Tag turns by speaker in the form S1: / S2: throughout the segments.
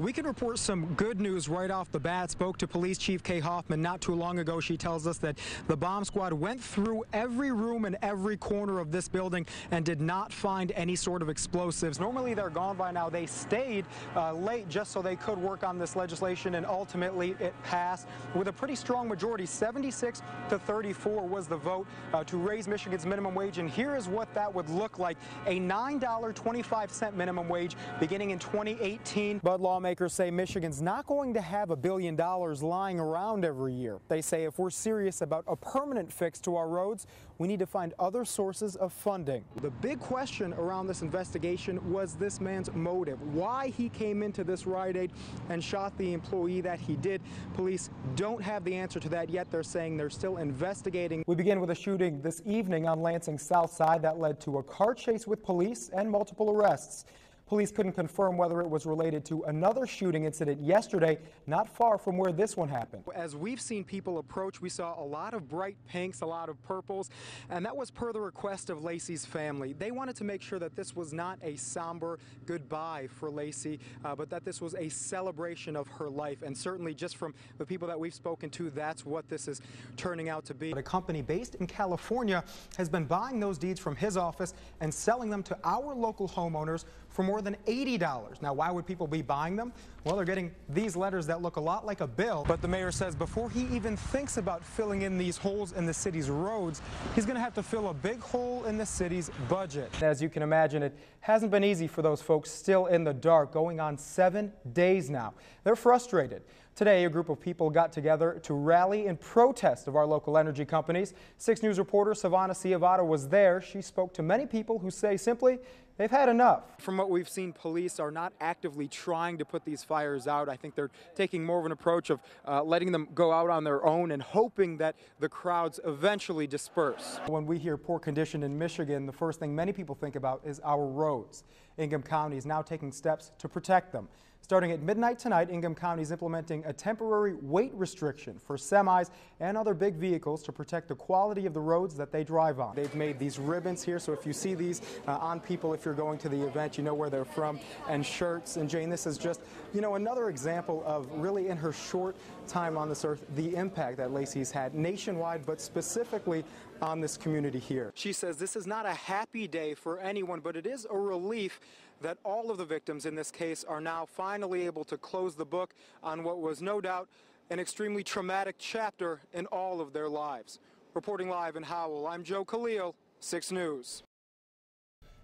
S1: We can report some good news right off the bat. Spoke to Police Chief Kay Hoffman not too long ago. She tells us that the bomb squad went through every room and every corner of this building and did not find any sort of explosives. Normally they're gone by now. They stayed late just so they could work on this legislation, and ultimately it passed with a pretty strong majority. 76 to 34 was the vote to raise Michigan's minimum wage, and here is what that would look like: a $9.25 minimum wage beginning in 2018. But lawmakers say Michigan's not going to have $1 billion lying around every year. They say if we're serious about a permanent fix to our roads, we need to find other sources of funding. The big question around this investigation was this man's motive, why he came into this Rite Aid and shot the employee that he did. Police don't have the answer to that yet. They're saying they're still investigating. We begin with a shooting this evening on Lansing's south side that led to a car chase with police and multiple arrests. Police couldn't confirm whether it was related to another shooting incident yesterday, not far from where this one happened. As we've seen people approach, we saw a lot of bright pinks, a lot of purples, and that was per the request of Lacey's family. They wanted to make sure that this was not a somber goodbye for Lacey, but that this was a celebration of her life. And certainly just from the people that we've spoken to, that's what this is turning out to be. But a company based in California has been buying those deeds from his office and selling them to our local homeowners for more than $80. Now, why would people be buying them? Well, they're getting these letters that look a lot like a bill. But the mayor says before he even thinks about filling in these holes in the city's roads, he's going to have to fill a big hole in the city's budget. As you can imagine, it hasn't been easy for those folks still in the dark, going on 7 days now. They're frustrated. Today, a group of people got together to rally in protest of our local energy companies. 6 News reporter Savannah Ciavata was there. She spoke to many people who say simply they've had enough. From what we've seen, police are not actively trying to put these fires out. I think they're taking more of an approach of letting them go out on their own and hoping that the crowds eventually disperse. When we hear poor condition in Michigan, the first thing many people think about is our roads. Ingham County is now taking steps to protect them. Starting at midnight tonight, Ingham County is implementing a temporary weight restriction for semis and other big vehicles to protect the quality of the roads that they drive on. They've made these ribbons here, so if you see these on people, if you're going to the event, you know where they're from, and shirts. And Jane, this is just, another example of really in her short time on this earth, the impact that Lacey's had nationwide, but specifically on this community here. She says this is not a happy day for anyone, but it is a relief that all of the victims in this case are now finally able to close the book on what was no doubt an extremely traumatic chapter in all of their lives. Reporting live in Howell, I'm Joe Khalil, 6 News.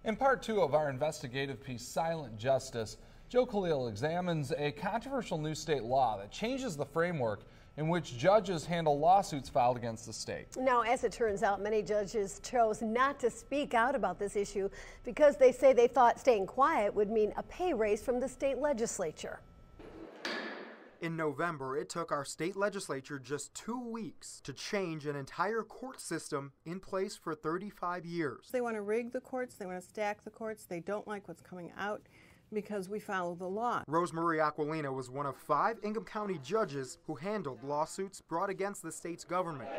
S2: In part 2 of our investigative piece, Silent Justice, Joe Khalil examines a controversial new state law that changes the framework in which judges handle lawsuits filed against the state.
S3: Now, as it turns out, many judges chose not to speak out about this issue because they say they thought staying quiet would mean a pay raise from the state legislature.
S1: In November, it took our state legislature just 2 weeks to change an entire court system in place for 35 years.
S4: They want to rig the courts, they want to stack the courts, they don't like what's coming out because we follow the law.
S1: Rosemarie Aquilina was one of 5 Ingham County judges who handled lawsuits brought against the state's government.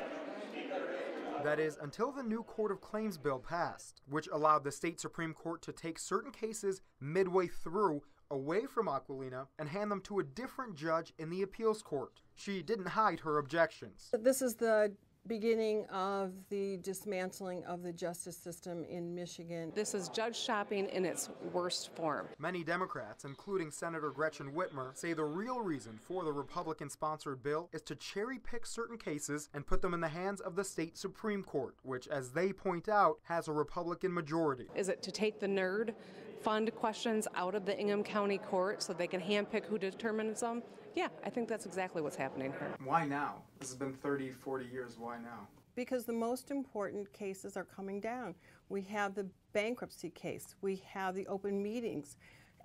S1: That is, until the new Court of Claims bill passed, which allowed the state Supreme Court to take certain cases midway through away from Aquilina and hand them to a different judge in the appeals court. She didn't hide her objections.
S4: This is the beginning of the dismantling of the justice system in Michigan.
S5: This is judge shopping in its worst form.
S1: Many Democrats, including Senator Gretchen Whitmer, say the real reason for the Republican-sponsored bill is to cherry-pick certain cases and put them in the hands of the state Supreme Court, which, as they point out, has a Republican majority.
S5: Is it to take the nerd fund questions out of the Ingham County court so they can handpick who determines them? Yeah, I think that's exactly what's happening here.
S1: Why now? This has been 30, 40 years. Why now?
S4: Because the most important cases are coming down. We have the bankruptcy case. We have the Open Meetings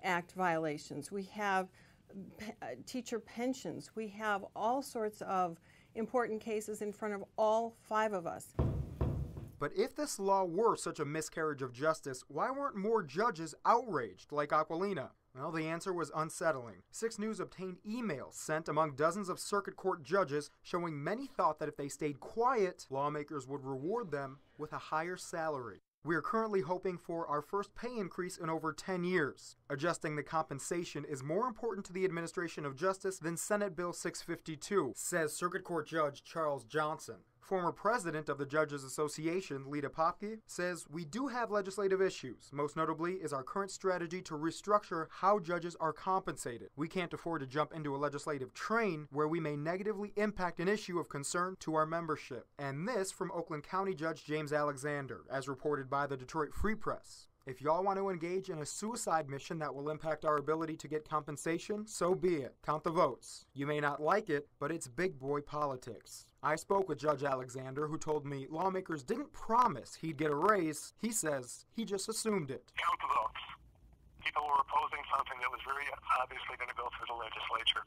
S4: Act violations. We have teacher pensions. We have all sorts of important cases in front of all 5 of us.
S1: But if this law were such a miscarriage of justice, why weren't more judges outraged like Aquilina? Well, the answer was unsettling. 6 News obtained emails sent among dozens of circuit court judges showing many thought that if they stayed quiet, lawmakers would reward them with a higher salary. We are currently hoping for our first pay increase in over 10 years. Adjusting the compensation is more important to the administration of justice than Senate Bill 652, says Circuit Court Judge Charles Johnson. Former president of the Judges Association, Lita Popke, says we do have legislative issues. Most notably is our current strategy to restructure how judges are compensated. We can't afford to jump into a legislative train where we may negatively impact an issue of concern to our membership. And this from Oakland County Judge James Alexander, as reported by the Detroit Free Press. If y'all want to engage in a suicide mission that will impact our ability to get compensation, so be it. Count the votes. You may not like it, but it's big boy politics. I spoke with Judge Alexander, who told me lawmakers didn't promise he'd get a raise. He says he just assumed it.
S6: Count the votes. People were opposing something that was very obviously going to go through the legislature.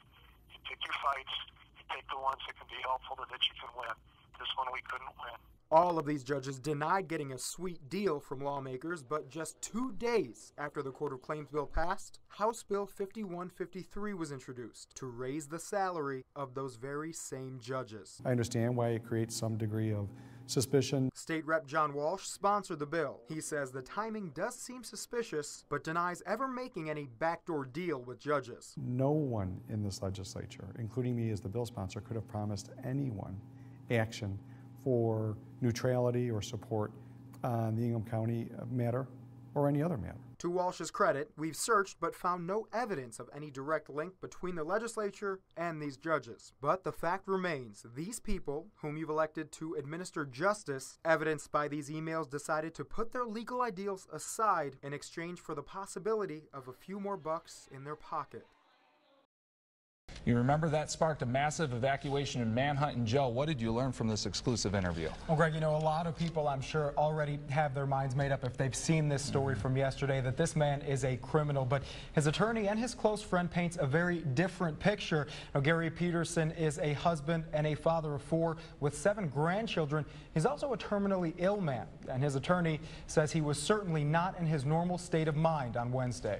S6: You pick your fights. You pick the ones that can be helpful that you can win. This one we couldn't win.
S1: All of these judges denied getting a sweet deal from lawmakers, but just 2 days after the Court of Claims bill passed, House Bill 5153 was introduced to raise the salary of those very same judges.
S7: I understand why it creates some degree of suspicion.
S1: State Rep John Walsh sponsored the bill. He says the timing does seem suspicious, but denies ever making any backdoor deal with judges.
S7: No one in this legislature, including me as the bill sponsor, could have promised anyone action for neutrality or support on the Ingham County matter or any other matter.
S1: To Walsh's credit, we've searched but found no evidence of any direct link between the legislature and these judges. But the fact remains, these people, whom you've elected to administer justice, evidenced by these emails, decided to put their legal ideals aside in exchange for the possibility of a few more bucks in their pocket.
S2: You remember that sparked a massive evacuation and manhunt in Joe. What did you learn from this exclusive interview?
S1: Well, Greg, you know, a lot of people, I'm sure, already have their minds made up if they've seen this story from yesterday that this man is a criminal. But his attorney and his close friend paints a very different picture. Now, Gary Peterson is a husband and a father of 4 with 7 grandchildren. He's also a terminally ill man, and his attorney says he was certainly not in his normal state of mind on Wednesday.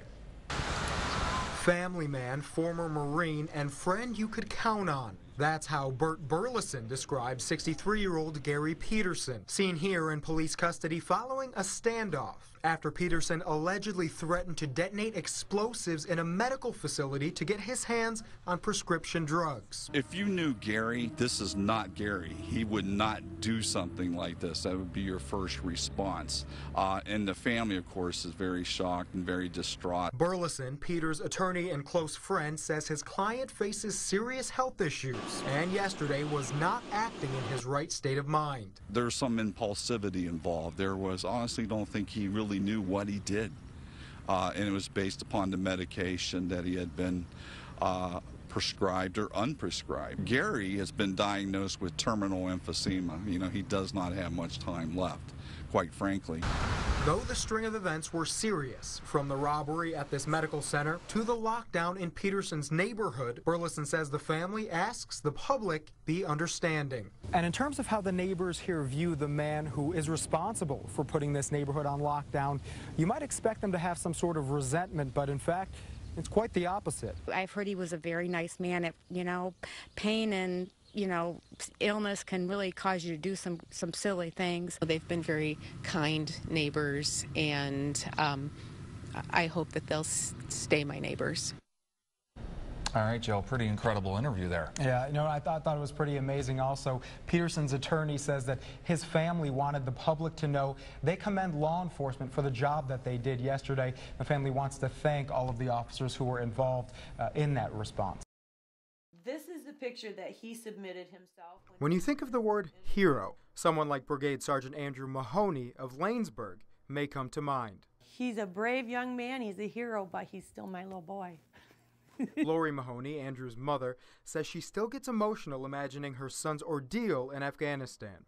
S1: Family man, former Marine, and friend you could count on. That's how Bert Burleson describes 63-year-old Gary Peterson, seen here in police custody following a standoff after Peterson allegedly threatened to detonate explosives in a medical facility to get his hands on prescription drugs.
S8: If you knew Gary, this is not Gary. He would not do something like this. That would be your first response. And the family, of course, is very shocked and very distraught.
S1: Burleson, Peter's attorney and close friend, says his client faces serious health issues and yesterday was not acting in his right state of mind.
S8: There's some impulsivity involved. There was, honestly, don't think he really knew what he did. And it was based upon the medication that he had been prescribed or unprescribed. Gary has been diagnosed with terminal emphysema. You know, he does not have much time left, quite frankly.
S1: Though the string of events were serious, from the robbery at this medical center to the lockdown in Peterson's neighborhood, Burleson says the family asks the public be understanding. And in terms of how the neighbors here view the man who is responsible for putting this neighborhood on lockdown, you might expect them to have some sort of resentment, but in fact, it's quite the opposite.
S9: I've heard he was a very nice man. You know, pain and illness can really cause you to do some silly things.
S10: They've been very kind neighbors, and I hope that they'll stay my neighbors.
S2: All right, Joe, pretty incredible interview there.
S1: Yeah, you know, I thought it was pretty amazing also. Peterson's attorney says that his family wanted the public to know they commend law enforcement for the job that they did yesterday. The family wants to thank all of the officers who were involved in that response.
S11: This is the picture that he submitted himself.
S1: When you think of the word hero, someone like Brigade Sergeant Andrew Mahoney of Lanesburg may come to mind.
S11: He's a brave young man. He's a hero, but he's still my little boy.
S1: Lori Mahoney, Andrew's mother, says she still gets emotional imagining her son's ordeal in Afghanistan.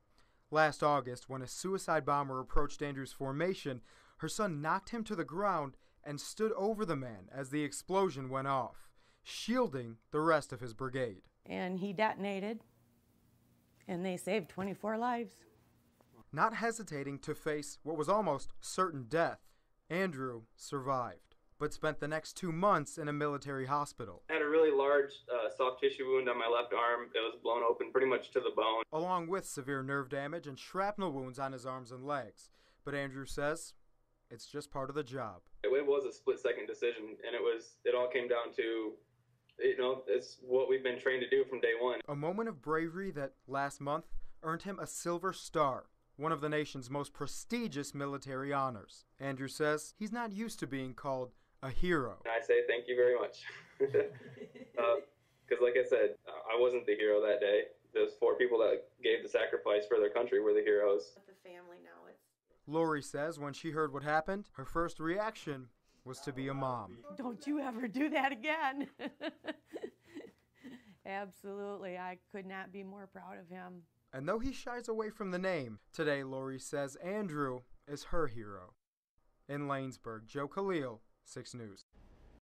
S1: Last August, when a suicide bomber approached Andrew's formation, her son knocked him to the ground and stood over the man as the explosion went off, shielding the rest of his brigade.
S11: And he detonated, and they saved 24 lives.
S1: Not hesitating to face what was almost certain death, Andrew survived, but spent the next 2 months in a military hospital.
S12: I had a really large soft tissue wound on my left arm. It was blown open pretty much to the bone.
S1: Along with severe nerve damage and shrapnel wounds on his arms and legs. But Andrew says it's just part of the job.
S12: It was a split-second decision, and it all came down to, it's what we've been trained to do from day one.
S1: A moment of bravery that last month earned him a Silver Star, one of the nation's most prestigious military honors. Andrew says he's not used to being called a hero.
S12: I say thank you very much. Because like I said, I wasn't the hero that day. Those 4 people that gave the sacrifice for their country were the heroes.
S11: The family now,
S1: Lori says when she heard what happened, her first reaction was to be a mom.
S11: don't you ever do that again. Absolutely, I could not be more proud of him.
S1: And though he shies away from the name, today Lori says Andrew is her hero. In Lanesburg, Joe Khalil, 6 News.